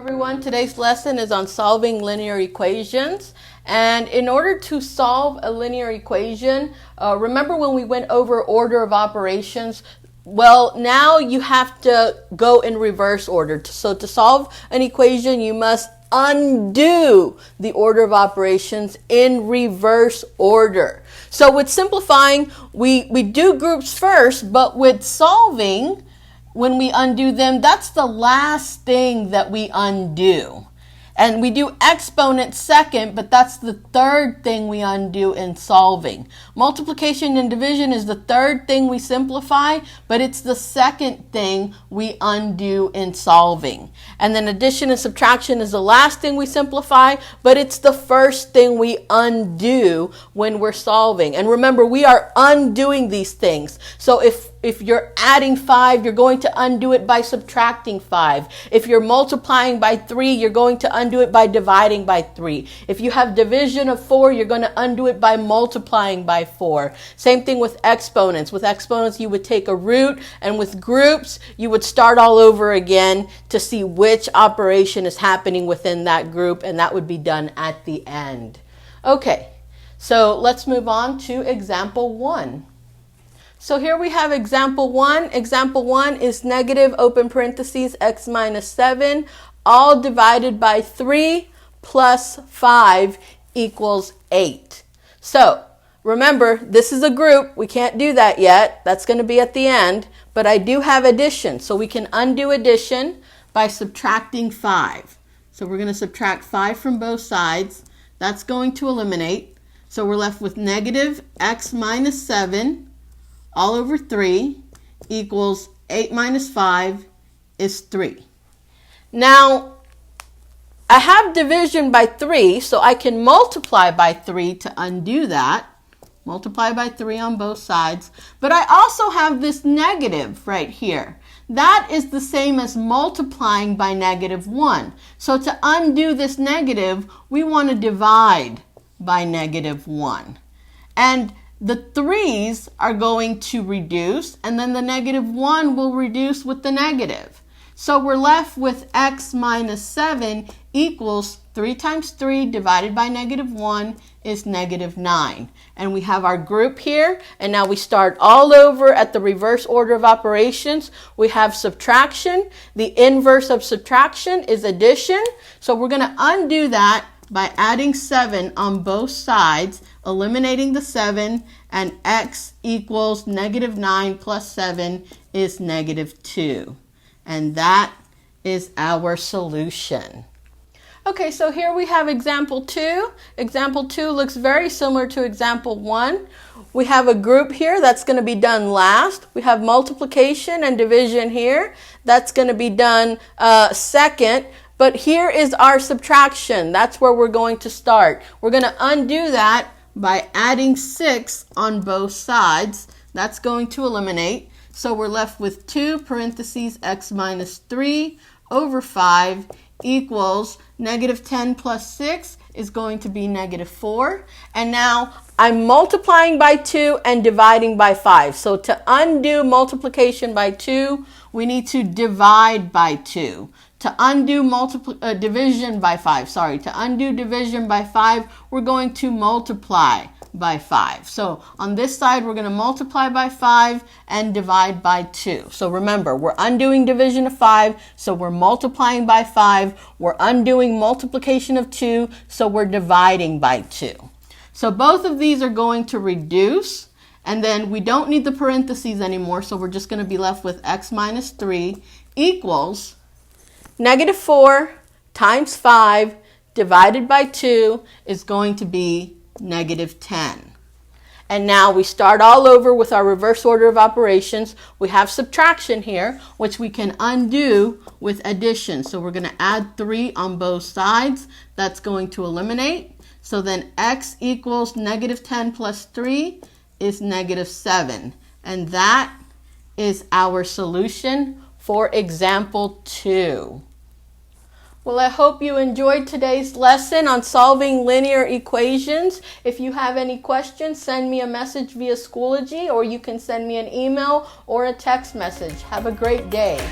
everyone. Today's lesson is on solving linear equations. And in order to solve a linear equation, remember when we went over order of operations? Well, now you have to go in reverse order. So to solve an equation, you must undo the order of operations in reverse order. So with simplifying, we do groups first, but with solving, when we undo them, that's the last thing that we undo. And we do exponents second, but that's the third thing we undo in solving. Multiplication and division is the third thing we simplify, but it's the second thing we undo in solving. And then addition and subtraction is the last thing we simplify, but it's the first thing we undo when we're solving. And remember, we are undoing these things. So if you're adding 5, you're going to undo it by subtracting 5. If you're multiplying by 3, you're going to undo it by dividing by 3. If you have division of 4, you're going to undo it by multiplying by 4. Same thing with exponents. With exponents, you would take a root, and with groups, you would start all over again to see which operation is happening within that group, and that would be done at the end. Okay, so let's move on to example 1. So here we have example 1. Example 1 is negative, open parentheses, x minus 7, all divided by 3 plus 5 equals 8. So remember, this is a group. We can't do that yet. That's going to be at the end. But I do have addition. So we can undo addition by subtracting 5. So we're going to subtract 5 from both sides. That's going to eliminate. So we're left with negative x minus 7 all over 3 equals 8 minus 5 is 3. Now, I have division by 3, so I can multiply by 3 to undo that. Multiply by 3 on both sides. But I also have this negative right here. That is the same as multiplying by negative 1. So to undo this negative, we want to divide by negative 1. And the 3's are going to reduce, and then the negative 1 will reduce with the negative. So we're left with x minus 7 equals 3 times 3 divided by negative 1 is negative 9. And we have our group here, and now we start all over at the reverse order of operations. We have subtraction. The inverse of subtraction is addition. So we're going to undo that by adding 7 on both sides, eliminating the 7, and x equals negative 9 plus 7 is negative 2. And that is our solution. Okay, so here we have example 2. Example 2 looks very similar to example 1. We have a group here that's going to be done last. We have multiplication and division here. That's going to be done second. But here is our subtraction. That's where we're going to start. We're going to undo that by adding 6 on both sides. That's going to eliminate. So we're left with 2 parentheses x minus 3 over 5 equals negative 10 plus 6 is going to be negative 4. And now I'm multiplying by 2 and dividing by 5. So to undo multiplication by 2, we need to divide by 2. To undo division by 5, to undo division by 5, we're going to multiply by 5. So on this side, we're going to multiply by 5 and divide by 2. So remember, we're undoing division of 5, so we're multiplying by 5. We're undoing multiplication of 2, so we're dividing by 2. So both of these are going to reduce, and then we don't need the parentheses anymore, so we're just going to be left with x minus 3 equals negative 4 times 5 divided by 2 is going to be negative 10. And now we start all over with our reverse order of operations. We have subtraction here, which we can undo with addition. So we're going to add 3 on both sides. That's going to eliminate. So then x equals negative 10 plus 3 is negative 7. And that is our solution for example 2. Well, I hope you enjoyed today's lesson on solving linear equations. If you have any questions, send me a message via Schoology, or you can send me an email or a text message. Have a great day.